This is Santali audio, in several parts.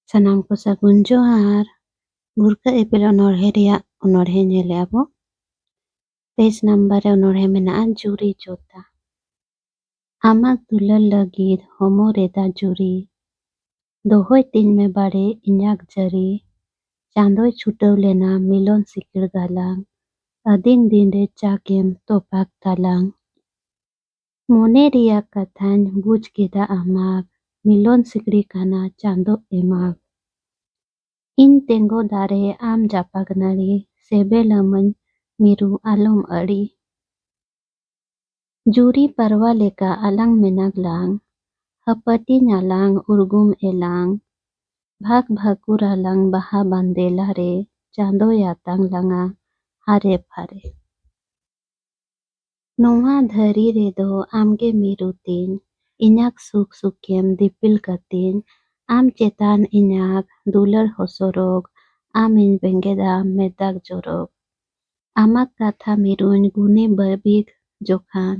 ᱥᱟᱱᱟᱢ ᱠᱚ ᱥᱟᱹᱜᱩᱱ ᱡᱚᱦᱟᱨ᱾ ᱵᱷᱩᱨᱠᱟᱹ ᱤᱯᱤᱞ ᱚᱱᱚᱬᱦᱮ ᱨᱮᱭᱟᱜ ᱚᱱᱚᱬᱦᱮ ᱧᱮᱞᱮᱜᱼᱟ ᱵᱚ᱾ ᱯᱮᱡ ᱱᱟᱢᱵᱟᱨ ᱨᱮ ᱚᱱᱚᱬᱦᱮ ᱢᱮᱱᱟᱜᱼᱟ ᱡᱩᱨᱤ ᱡᱳᱛᱟ᱾ ᱟᱢᱟᱜ ᱫᱩᱞᱟᱹᱲ ᱞᱟᱹᱜᱤᱫ ᱦᱚᱢᱚ ᱨᱮᱫᱟ ᱡᱩᱨᱤ, ᱫᱚᱦᱚᱭ ᱛᱤᱧ ᱢᱮ ᱵᱟᱲᱮ ᱤᱧᱟᱜ ᱡᱟᱹᱨᱤ᱾ ᱪᱟᱸᱫᱳᱭ ᱪᱷᱩᱴᱟᱹᱣ ᱞᱮᱱᱟ ᱢᱤᱞᱚᱱ ᱥᱤᱠᱤᱲ ᱜᱟᱞᱟᱝ, ᱟᱹᱫᱤᱱ ᱫᱤᱱᱨᱮ ᱪᱟᱠᱮᱢ ᱛᱚᱯᱟᱜ ᱛᱟᱞᱟᱝ᱾ ᱢᱚᱱᱮ ᱨᱮᱭᱟᱜ ᱠᱟᱛᱷᱟᱧ ᱵᱩᱡ ᱠᱮᱫᱟ ᱟᱢᱟᱜ, ᱢᱤᱞᱚᱱ ᱥᱤᱠᱲᱤ ᱠᱟᱱᱟ ᱪᱟᱸᱫᱳ ᱮᱢᱟᱜ᱾ ᱤᱧ ᱛᱮᱸᱜᱳ ᱫᱟᱨᱮ ᱟᱢ ᱡᱟᱯᱟᱜ ᱱᱟᱹᱲᱤ, ᱥᱮᱵᱮᱞᱟᱢᱟᱹᱧ ᱢᱤᱨᱩ ᱟᱞᱚᱢ ᱟᱹᱲᱤ᱾ ᱡᱩᱨᱤ ᱯᱟᱨᱣᱟ ᱞᱮᱠᱟ ᱟᱞᱟᱝ ᱢᱮᱱᱟᱜ ᱞᱟᱝ, ᱦᱟᱯᱟᱴᱤᱧ ᱟᱞᱟᱝ ᱩᱨᱜᱩᱢ ᱮᱞᱟᱝ᱾ ᱵᱷᱟᱜᱽ ᱵᱷᱟᱹᱠᱩᱨ ᱟᱞᱟᱝ ᱵᱟᱦᱟ ᱵᱟᱸᱫᱮᱞᱟ ᱨᱮ, ᱪᱟᱸᱫᱳᱭ ᱟᱛᱟᱝ ᱞᱟᱝᱟ ᱦᱟᱨᱮ ᱯᱷᱟᱨᱮ᱾ ᱱᱚᱣᱟ ᱫᱷᱟᱹᱨᱤ ᱨᱮᱫᱚ ᱟᱢᱜᱮ ᱢᱤᱨᱩ ᱛᱤᱧ, ᱤᱧᱟᱜ ᱥᱩᱠ ᱥᱩᱠᱮᱢ ᱫᱤᱯᱤᱞ ᱠᱟᱹᱛᱤᱧ᱾ ᱟᱢ ᱪᱮᱛᱟᱱ ᱤᱧᱟᱜ ᱫᱩᱞᱟᱹᱲ ᱦᱚᱥᱚᱨᱚᱜ, ᱟᱢᱤᱧ ᱵᱮᱸᱜᱮᱫᱟ ᱢᱮᱫᱟᱜ ᱡᱚᱨᱚᱜ᱾ ᱟᱢᱟᱜ ᱠᱟᱛᱷᱟ ᱢᱤᱨᱩᱧ ᱜᱩᱱᱤ ᱵᱟᱹᱵᱤᱜ ᱡᱚᱠᱷᱟᱱ,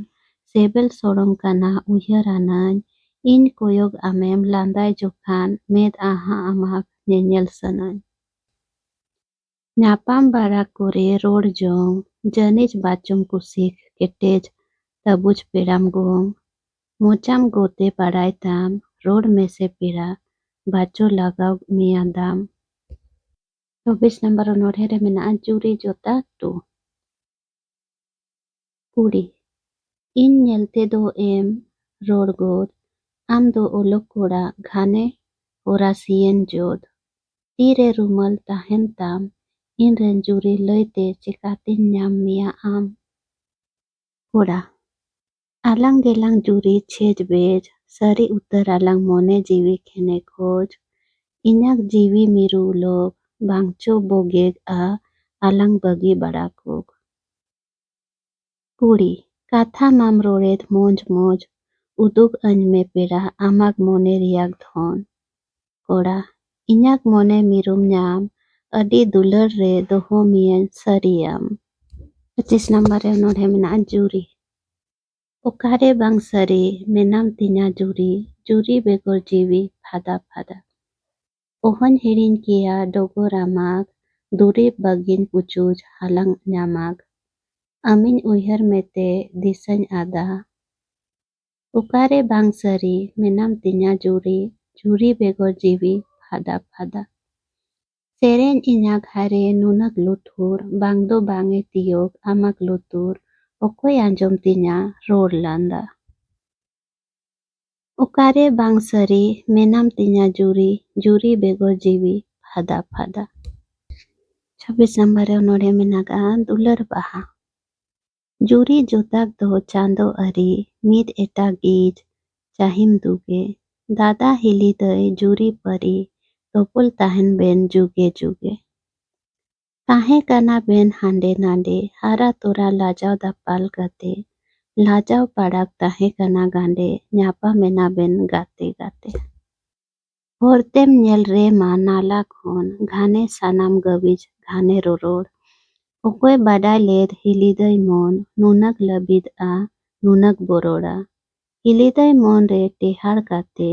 ᱥᱮᱵᱮᱞ ᱥᱚᱲᱚᱢ ᱠᱟᱱᱟ ᱩᱭᱦᱟᱹᱨ ᱟᱱᱟᱧ᱾ ᱤᱧ ᱠᱚᱭᱚᱜ ᱟᱢᱮᱢ ᱞᱟᱸᱫᱟᱭ ᱡᱚᱠᱷᱟᱱ, ᱢᱮᱫ ᱟᱦᱟ ᱟᱢᱟᱜ ᱧᱮᱧᱮᱞ ᱥᱟᱱᱟᱧ᱾ ᱧᱟᱯᱟᱢ ᱵᱟᱲᱟ ᱠᱚᱨᱮ ᱨᱚᱲ ᱡᱚᱝ, ᱡᱟᱹᱱᱤᱡ ᱵᱟᱪᱚᱢ ᱠᱩᱥᱤᱜ ᱠᱮᱴᱮᱡ ᱛᱟᱹᱵᱩᱡ ᱯᱮᱲᱟᱢ ᱜᱚᱝ᱾ ᱢᱚᱪᱟᱢ ᱜᱚᱛᱮ ᱵᱟᱲᱟᱭ ᱛᱟᱢ, ᱨᱚᱲ ᱢᱮᱥᱮ ᱯᱮᱲᱟ, ᱵᱟᱪᱚ ᱞᱟᱜᱟᱣ ᱢᱮᱭᱟ ᱫᱟᱢ᱾ 24 ᱱᱟᱢᱵᱟᱨ ᱚᱱᱚᱬᱦᱮ ᱨᱮ ᱢᱮᱱᱟᱜᱼᱟ ᱡᱩᱨᱤ ᱡᱳᱛᱟ 2᱾ ᱠᱩᱲᱤ, ᱤᱧ ᱧᱮᱞ ᱛᱮᱫᱚ ᱮᱢ ᱨᱚᱲ ᱜᱚᱫ, ᱟᱢ ᱫᱚ ᱚᱞᱚᱜ ᱠᱚᱲᱟ ᱜᱷᱟᱱᱮ ᱦᱚᱨᱟᱥᱤᱭᱮᱱ ᱡᱚᱫ᱾ ᱛᱤᱨᱮ ᱨᱩᱢᱟᱹᱞ ᱛᱟᱦᱮᱱ ᱛᱟᱢ, ᱤᱧᱨᱮᱱ ᱡᱩᱨᱤ ᱞᱟᱹᱭᱛᱮ ᱪᱮᱠᱟᱛᱤᱧ ᱧᱟᱢ ᱢᱮᱭᱟ ᱟᱢ᱾ ᱠᱚᱲᱟ, ᱟᱞᱟᱝ ᱜᱮᱞᱟᱝ ᱡᱩᱨᱤ ᱪᱷᱮᱡ ᱵᱮᱡ, ᱥᱟᱹᱨᱤ ᱩᱛᱟᱹᱨ ᱟᱞᱟᱝ ᱢᱚᱱᱮ ᱡᱤᱣᱤ ᱠᱷᱮᱱᱮ ᱠᱷᱚᱡ᱾ ᱤᱧᱟᱜ ᱡᱤᱣᱤ ᱢᱤᱨᱩ ᱞᱚᱵ, ᱵᱟᱝᱪᱚ ᱵᱚᱜᱮᱜᱼᱟ ᱟᱞᱟᱝ ᱵᱟᱹᱜᱤ ᱵᱟᱲᱟ ᱠᱚᱜ᱾ ᱠᱩᱲᱤ, ᱠᱟᱛᱷᱟ ᱢᱟᱢ ᱨᱚᱲᱮᱫ ᱢᱚᱡᱽ ᱢᱚᱡᱽ, ᱩᱫᱩᱜ ᱟᱹᱧ ᱢᱮ ᱯᱮᱲᱟ ᱟᱢᱟᱜ ᱢᱚᱱᱮ ᱨᱮᱭᱟᱜ ᱫᱷᱚᱱ᱾ ᱠᱚᱲᱟ, ᱤᱧᱟᱜ ᱢᱚᱱᱮ ᱢᱤᱨᱩᱢ ᱧᱟᱢ, ᱟᱹᱰᱤ ᱫᱩᱞᱟᱹᱲ ᱨᱮ ᱫᱚᱦᱚ ᱢᱤᱭᱟᱹᱧ ᱥᱟᱹᱨᱤᱭᱟᱢ᱾ 25 ᱱᱟᱢᱵᱟᱨ ᱨᱮ ᱚᱱᱚᱬᱦᱮ ᱢᱮᱱᱟᱜᱼᱟ ᱡᱩᱨᱤ᱾ ᱚᱠᱟᱨᱮ ᱵᱟᱝ ᱥᱟᱹᱨᱤ ᱢᱮᱱᱟᱢ ᱛᱤᱧᱟ ᱡᱩᱨᱤ, ᱡᱩᱨᱤ ᱵᱮᱜᱚᱨ ᱡᱤᱣᱤ ᱯᱷᱟᱫᱟ ᱯᱷᱟᱫᱟ᱾ ᱚᱦᱚᱧ ᱦᱤᱲᱤᱧ ᱠᱮᱭᱟ ᱰᱚᱜᱚᱨ ᱟᱢᱟᱜ, ᱫᱩᱨᱤᱵ ᱵᱟᱹᱜᱤᱧ ᱯᱩᱪᱩᱡ ᱦᱟᱞᱟᱝ ᱧᱟᱢᱟᱜ᱾ ᱟᱢᱤᱧ ᱩᱭᱦᱟᱹᱨ ᱢᱮᱛᱮ ᱫᱤᱥᱟᱹᱧ ᱟᱫᱟ᱾ ᱚᱠᱟᱨᱮ ᱵᱟᱝ ᱥᱟᱹᱨᱤ ᱢᱮᱱᱟᱢ ᱛᱤᱧᱟ ᱡᱩᱨᱤ, ᱡᱩᱨᱤ ᱵᱮᱜᱚᱨ ᱡᱤᱣᱤ ᱯᱷᱟᱫᱟ ᱯᱷᱟᱫᱟ᱾ ᱥᱮᱨᱮᱧ ᱤᱧᱟᱜ ᱦᱟᱨᱮ ᱱᱩᱱᱟᱹᱜ ᱞᱩᱛᱩᱨ, ᱵᱟᱝ ᱫᱚ ᱵᱟᱝᱮ ᱛᱤᱭᱳᱜ ᱟᱢᱟᱜ ᱞᱩᱛᱩᱨ᱾ ᱚᱠᱚᱭ ᱟᱸᱡᱚᱢ ᱛᱤᱧᱟ ᱨᱚᱲ ᱞᱟᱸᱫᱟ᱾ ᱚᱠᱟᱨᱮ ᱵᱟᱝ ᱥᱟᱹᱨᱤ ᱢᱮᱱᱟᱢ ᱛᱤᱧᱟ ᱡᱩᱨᱤ, ᱡᱩᱨᱤ ᱵᱮᱜᱚᱨ ᱡᱤᱣᱤ ᱯᱷᱟᱫᱟ ᱯᱷᱟᱫᱟ᱾ 26 ᱱᱟᱢᱵᱟᱨ ᱨᱮ ᱚᱱᱚᱬᱦᱮ ᱢᱮᱱᱟᱜᱼᱟ ᱫᱩᱞᱟᱹᱲ ᱵᱟᱦᱟ᱾ ᱡᱩᱨᱤ ᱡᱳᱛᱟᱠ ᱫᱚ ᱪᱟᱸᱫᱳ ᱟᱹᱨᱤ, ᱢᱤᱫ ᱮᱴᱟᱜᱤᱡ ᱪᱟᱹᱦᱤᱢ ᱫᱩᱜᱮ᱾ ᱫᱟᱫᱟ ᱦᱤᱞᱤ ᱫᱟᱹᱭ ᱡᱩᱨᱤ ᱯᱟᱹᱨᱤ, ᱛᱚᱯᱚᱞ ᱛᱟᱦᱮᱱ ᱵᱮᱱ ᱡᱩᱜᱮ ᱡᱩᱜᱮ᱾ ᱛᱟᱦᱮᱸ ᱠᱟᱱᱟ ᱵᱮᱱ ᱦᱟᱸᱰᱮ ᱱᱟᱰᱮ, ᱦᱟᱨᱟ ᱛᱚᱨᱟ ᱞᱟᱡᱟᱣ ᱫᱟᱯᱟᱞ ᱠᱟᱛᱮ᱾ ᱞᱟᱡᱟᱣ ᱯᱟᱲᱟᱜ ᱛᱟᱦᱮᱸ ᱠᱟᱱᱟ ᱜᱟᱸᱰᱮ, ᱧᱟᱯᱟᱢᱮᱱᱟ ᱵᱮᱱ ᱜᱟᱛᱮ ᱜᱟᱛᱮ᱾ ᱦᱚᱨᱛᱮᱢ ᱧᱮᱞ ᱨᱮᱢᱟ ᱱᱟᱞᱟ ᱠᱷᱚᱱ, ᱜᱷᱟᱱᱮ ᱥᱟᱱᱟᱢ ᱜᱟᱹᱵᱤᱡ ᱜᱷᱟᱱᱮ ᱨᱚᱨᱚᱲ᱾ ᱚᱠᱚᱭ ᱵᱟᱰᱟᱭ ᱞᱮᱫ ᱦᱤᱞᱤᱫᱟᱹᱭ ᱢᱚᱱ, ᱱᱩᱱᱟᱹᱜ ᱞᱟᱹᱵᱤᱫᱼᱟ ᱱᱩᱱᱟᱹᱜ ᱵᱚᱨᱚᱲᱟ᱾ ᱦᱤᱞᱤᱫᱟᱹᱭ ᱢᱚᱱ ᱨᱮ ᱴᱮᱦᱟᱲ ᱠᱟᱛᱮ,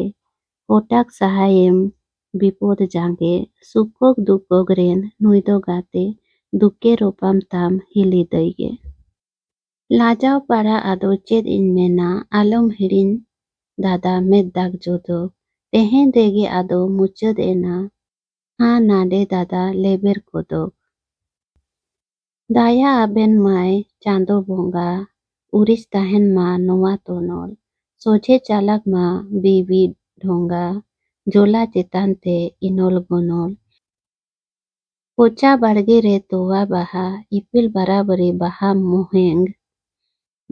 ᱦᱚᱴᱟᱜ ᱥᱟᱦᱟᱭᱮᱢ ᱵᱤᱯᱚᱫ ᱡᱟᱸᱜᱮ᱾ ᱥᱩᱠᱚᱜ ᱫᱩᱠᱚᱜ ᱨᱮᱱ ᱱᱩᱭ ᱫᱚ ᱜᱟᱛᱮ, ᱫᱩᱠᱮ ᱨᱚᱯᱟᱢ ᱛᱟᱢ ᱦᱤᱞᱤᱫᱟᱹᱭ ᱜᱮ᱾ ᱞᱟᱡᱟᱣ ᱯᱟᱲᱟ ᱟᱫᱚ ᱪᱮᱫ ᱤᱧ ᱢᱮᱱᱟ, ᱟᱞᱚᱢ ᱦᱤᱲᱤᱧ ᱫᱟᱫᱟ ᱢᱮᱫ ᱫᱟᱜ ᱡᱚᱫᱚᱜ᱾ ᱛᱮᱦᱮᱧ ᱨᱮᱜᱮ ᱟᱫᱚ ᱢᱩᱪᱟᱹᱫ ᱮᱱᱟ, ᱦᱟᱸ ᱱᱟᱰᱮ ᱫᱟᱫᱟ ᱞᱮᱵᱮᱨ ᱠᱚᱫᱚᱜ᱾ ᱫᱟᱭᱟ ᱟᱵᱮᱱ ᱢᱟᱹᱭ ᱪᱟᱸᱫᱳ ᱵᱚᱸᱜᱟ, ᱩᱨᱤᱡ ᱛᱟᱦᱮᱱ ᱢᱟ ᱱᱚᱣᱟ ᱛᱚᱱᱚᱞ᱾ ᱥᱚᱡᱷᱮ ᱪᱟᱞᱟᱜ ᱢᱟ ᱵᱤᱵᱤ ᱰᱷᱚᱸᱜᱟ, ᱡᱚᱞᱟ ᱪᱮᱛᱟᱱ ᱛᱮ ᱤᱱᱚᱞ ᱜᱚᱱᱚᱞ᱾ ᱠᱚᱪᱟ ᱵᱟᱲᱜᱮ ᱨᱮ ᱛᱚᱣᱟ ᱵᱟᱦᱟ, ᱤᱯᱤᱞ ᱵᱟᱨᱟᱵᱟᱨᱤ ᱵᱟᱦᱟ ᱢᱚᱦᱮᱝ᱾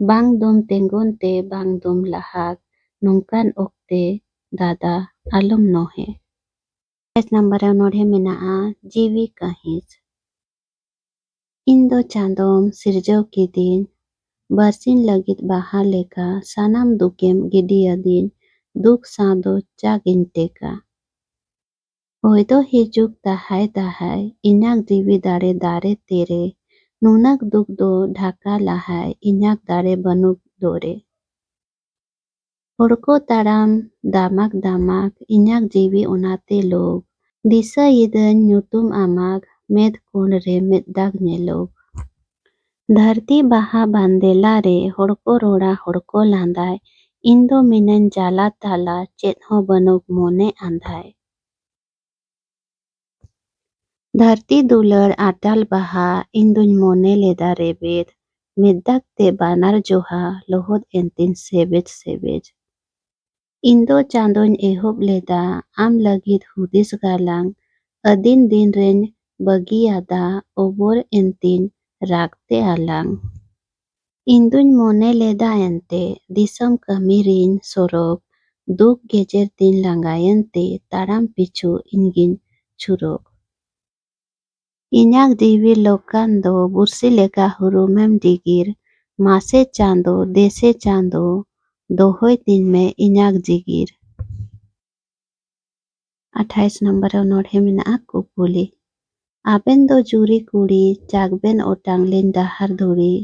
ᱵᱟᱝ ᱫᱚᱢ ᱛᱮᱸᱜᱚᱱ ᱛᱮ ᱵᱟᱝ ᱫᱚᱢ ᱞᱟᱦᱟᱜ, ᱱᱚᱝᱠᱟᱱ ᱚᱠᱛᱮ ᱫᱟᱫᱟ ᱟᱞᱚᱢ ᱱᱚᱦᱮ᱾ 27 ᱱᱟᱢᱵᱟᱨ ᱨᱮ ᱚᱱᱚᱬᱦᱮ ᱢᱮᱱᱟᱜᱼᱟ ᱡᱤᱣᱤ ᱠᱟᱹᱦᱤᱸᱥ᱾ ᱤᱧ ᱫᱚ ᱪᱟᱸᱫᱳᱢ ᱥᱤᱨᱡᱟᱹᱣ ᱠᱤᱫᱤᱧ, ᱵᱟᱨᱥᱤᱧ ᱞᱟᱹᱜᱤᱫ ᱵᱟᱦᱟ ᱞᱮᱠᱟ ᱥᱟᱱᱟᱢ ᱫᱩᱠᱮᱢ ᱜᱤᱰᱤᱭᱟᱫᱤᱧ, ᱫᱩᱠ ᱥᱟᱶ ᱫᱚ ᱪᱟᱠ ᱤᱧ ᱴᱮᱠᱟ᱾ ᱦᱚᱭ ᱫᱚ ᱦᱤᱡᱩᱜ ᱫᱟᱦᱟᱭ ᱫᱟᱦᱟᱭ, ᱤᱧᱟᱜ ᱡᱤᱣᱤ ᱫᱟᱲᱮ ᱫᱟᱨᱮ ᱛᱮᱨᱮ᱾ ᱱᱩᱱᱟᱹᱜ ᱫᱩᱠ ᱫᱚ ᱰᱷᱟᱠᱟ ᱞᱟᱦᱟᱭ, ᱤᱧᱟᱜ ᱫᱟᱲᱮ ᱵᱟᱹᱱᱩᱜ ᱫᱚᱨᱮ᱾ ᱦᱚᱲ ᱠᱚ ᱛᱟᱲᱟᱢ ᱫᱟᱢᱟᱠ ᱫᱟᱢᱟᱠ, ᱤᱧᱟᱜ ᱡᱤᱣᱤ ᱚᱱᱟᱛᱮ ᱞᱳᱵ᱾ ᱫᱤᱥᱟᱹᱭᱮᱫᱟᱹᱧ ᱧᱩᱛᱩᱢ ᱟᱢᱟᱜ ᱢᱮᱫ ᱠᱚᱬ ᱨᱮ ᱢᱮᱫ ᱫᱟᱜ ᱧᱮᱞᱚᱜ᱾ ᱫᱷᱟᱹᱨᱛᱤ ᱵᱟᱦᱟ ᱵᱟᱸᱫᱮᱞᱟ ᱨᱮ ᱦᱚᱲᱠᱚ ᱨᱚᱲᱟ ᱦᱚᱲᱠᱚ ᱞᱟᱸᱫᱟᱭ, ᱤᱧ ᱫᱚ ᱢᱤᱱᱟᱹᱧ ᱡᱟᱞᱟ ᱛᱟᱞᱟ ᱪᱮᱫ ᱦᱚᱸ ᱵᱟᱹᱱᱩᱜ ᱢᱚᱱᱮ ᱟᱸᱫᱷᱟᱭ᱾ ᱫᱷᱟᱹᱨᱛᱤ ᱫᱩᱞᱟᱹᱲ ᱟᱴᱟᱞ ᱵᱟᱦᱟ ᱤᱧ ᱫᱩᱧ ᱢᱚᱱᱮ ᱞᱮᱫᱟ ᱨᱮᱵᱮᱫ, ᱢᱮᱫ ᱫᱟᱜ ᱛᱮ ᱵᱟᱱᱟᱨ ᱡᱚᱦᱟ ᱞᱚᱦᱚᱫ ᱮᱱᱛᱤᱧ ᱥᱮᱵᱮᱡ ᱥᱮᱵᱮᱡ᱾ ᱤᱧ ᱫᱚ ᱪᱟᱸᱫᱳᱧ ᱮᱦᱚᱵ ᱞᱮᱫᱟ ᱟᱢ ᱞᱟᱹᱜᱤᱫ ᱦᱩᱫᱤᱥ ᱜᱟᱞᱟᱝ, ᱟᱹᱫᱤᱱ ᱫᱤᱱ ᱨᱮᱧ ᱵᱟᱹᱜᱤᱭᱟᱫᱟ ᱚᱵᱚᱨ ᱮᱱᱛᱤᱧ ᱨᱟᱜ ᱛᱮ ᱟᱞᱟᱝ᱾ ᱤᱧ ᱫᱩᱧ ᱢᱚᱱᱮ ᱞᱮᱫᱟ ᱮᱱᱛᱮ ᱫᱤᱥᱚᱢ ᱠᱟᱹᱢᱤ ᱨᱤᱧ ᱥᱚᱨᱚᱜ, ᱫᱩᱠ ᱜᱮᱡᱮᱨ ᱛᱤᱧ ᱞᱟᱸᱜᱟᱭᱮᱱᱛᱮ ᱛᱟᱲᱟᱢ ᱯᱤᱪᱷᱩ ᱤᱧᱜᱤᱧ ᱪᱷᱩᱨᱚᱜ᱾ ᱤᱧᱟᱜ ᱡᱤᱣᱤ ᱞᱚᱠᱟᱱ ᱫᱚ ᱵᱩᱨᱥᱤ ᱞᱮᱠᱟ ᱦᱩᱨᱩᱢᱮᱢ ᱰᱤᱜᱤᱨ, ᱢᱟᱥᱮ ᱪᱟᱸᱫᱳ ᱫᱮᱥᱮ ᱪᱟᱸᱫᱳ ᱫᱚᱦᱚᱭ ᱛᱤᱧ ᱢᱮ ᱤᱧᱟᱜ ᱡᱤᱜᱤᱨ᱾ 28 ᱱᱚᱢᱵᱚᱨ ᱨᱮ ᱚᱱᱚᱬᱦᱮ ᱢᱮᱱᱟᱜᱼᱟ ᱠᱩᱯᱩᱞᱤ᱾ ᱟᱵᱮᱱ ᱫᱚ ᱡᱩᱨᱤ ᱠᱩᱲᱤ ᱪᱟᱠᱵᱮᱱ ᱚᱴᱟᱝ ᱞᱤᱧ ᱰᱟᱦᱟᱨ ᱫᱷᱩᱲᱤ,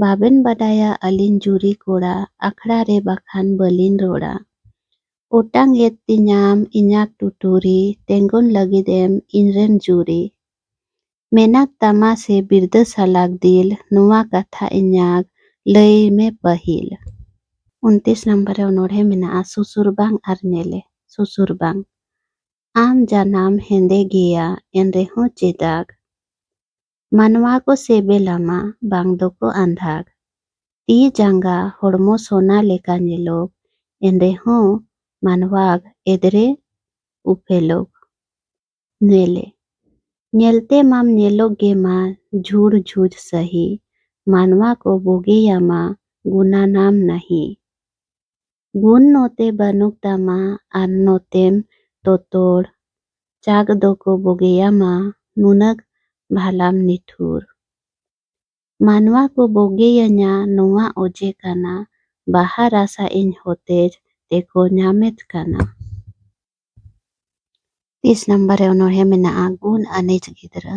ᱵᱟᱵᱮᱱ ᱵᱟᱰᱟᱭᱟ ᱟᱹᱞᱤᱧ ᱡᱩᱨᱤ ᱠᱚᱲᱟ ᱟᱠᱷᱲᱟ ᱨᱮ ᱵᱟᱠᱷᱟᱱ ᱵᱟᱹᱞᱤᱧ ᱨᱚᱲᱟ᱾ ᱚᱴᱟᱝ ᱮᱫ ᱛᱤᱧᱟᱢ ᱤᱧᱟᱜ ᱴᱩᱴᱩᱨᱤ ᱛᱮᱸᱜᱚᱱ ᱞᱟᱹᱜᱤᱫ ᱮᱢ ᱤᱧᱨᱮᱱ ᱡᱩᱨᱤ᱾ ᱢᱮᱱᱟᱜ ᱛᱟᱢᱟ ᱥᱮ ᱵᱤᱨᱫᱟᱹ ᱥᱟᱞᱟᱜ ᱫᱤᱞ ᱱᱚᱣᱟ ᱠᱟᱛᱷᱟ ᱤᱧᱟᱜ ᱞᱟᱹᱭ ᱢᱮ ᱯᱟᱹᱦᱤᱞ᱾ 29 ᱱᱚᱢᱵᱚᱨ ᱨᱮ ᱚᱱᱚᱬᱦᱮ ᱢᱮᱱᱟᱜᱼᱟ ᱥᱩᱥᱩᱨ ᱵᱟᱝ ᱟᱨ ᱧᱮᱞᱮ᱾ ᱥᱩᱥᱩᱨ ᱵᱟᱝ᱾ ᱟᱢ ᱡᱟᱱᱟᱢ ᱦᱮᱸᱫᱮ ᱜᱮᱭᱟ ᱮᱱᱨᱮᱦᱚᱸ ᱪᱮᱫᱟᱜ, ᱢᱟᱱᱣᱟ ᱠᱚ ᱥᱮᱵᱮᱞᱟᱢᱟ ᱵᱟᱝ ᱫᱚᱠᱚ ᱟᱸᱫᱷᱟᱜ᱾ ᱛᱤ ᱡᱟᱸᱜᱟ ᱦᱚᱲᱢᱚ ᱥᱳᱱᱟ ᱞᱮᱠᱟ ᱧᱮᱞᱚᱜ, ᱮᱱᱨᱮᱦᱚᱸ ᱢᱟᱱᱣᱟᱜ ᱮᱫᱨᱮ ᱩᱯᱮᱞᱚᱜ᱾ ᱧᱮᱞᱮ᱾ ᱧᱮᱞᱛᱮ ᱢᱟᱢ ᱧᱮᱞᱚᱜ ᱜᱮᱢᱟ ᱡᱷᱩᱲ ᱡᱷᱩᱡ ᱥᱟᱹᱦᱤ, ᱢᱟᱱᱣᱟ ᱠᱚ ᱵᱩᱜᱤᱭᱟᱢᱟ ᱜᱩᱱᱟᱱᱟᱢ ᱱᱟᱦᱤ᱾ ᱜᱩᱱ ᱱᱚᱛᱮ ᱵᱟᱹᱱᱩᱜ ᱛᱟᱢᱟ ᱟᱨ ᱱᱚᱛᱮᱢ ᱛᱚᱛᱚᱲ, ᱪᱟᱠ ᱫᱚᱠᱚ ᱵᱩᱜᱤᱭᱟᱢᱟ ᱱᱩᱱᱟᱹᱜ ᱵᱷᱟᱞᱟᱢ ᱱᱤᱴᱷᱩᱨ᱾ ᱢᱟᱱᱣᱟ ᱠᱚ ᱵᱩᱜᱤᱭᱟᱹᱧᱟ ᱱᱚᱣᱟ ᱚᱡᱮ ᱠᱟᱱᱟ, ᱵᱟᱦᱟ ᱨᱟᱥᱟ ᱤᱧ ᱦᱚᱛᱮᱡ ᱛᱮᱠᱚ ᱧᱟᱢᱮᱫ ᱠᱟᱱᱟ᱾ 30 ᱱᱚᱢᱵᱚᱨ ᱨᱮ ᱚᱱᱚᱬᱦᱮ ᱢᱮᱱᱟᱜᱼᱟ ᱜᱩᱱ ᱟᱹᱱᱤᱡ ᱜᱤᱫᱽᱨᱟᱹ᱾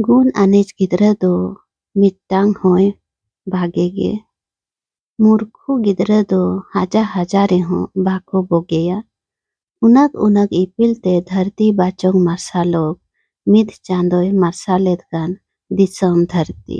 ᱜᱩᱱ ᱟᱹᱱᱤᱡ ᱜᱤᱫᱽᱨᱟᱹ ᱫᱚ ᱢᱤᱫᱴᱟᱝ ᱦᱚᱸᱭ ᱵᱷᱟᱜᱮ ᱜᱮ, ᱢᱩᱨᱠᱷᱩ ᱜᱤᱫᱽᱨᱟᱹ ᱫᱚ ᱦᱟᱡᱟᱨ ᱨᱮᱦᱚᱸ ᱵᱟᱠᱚ ᱵᱩᱜᱤᱭᱟ᱾ ᱩᱱᱟᱹᱜ ᱩᱱᱟᱹᱜ ᱤᱯᱤᱞ ᱛᱮ ᱫᱷᱟᱹᱨᱛᱤ ᱵᱟᱪᱚᱝ ᱢᱟᱨᱥᱟᱞᱚᱜ, ᱢᱤᱫ ᱪᱟᱸᱫᱳᱭ ᱢᱟᱨᱥᱟᱞᱮᱫ ᱠᱟᱱ ᱫᱤᱥᱚᱢ ᱫᱷᱟᱹᱨᱛᱤ᱾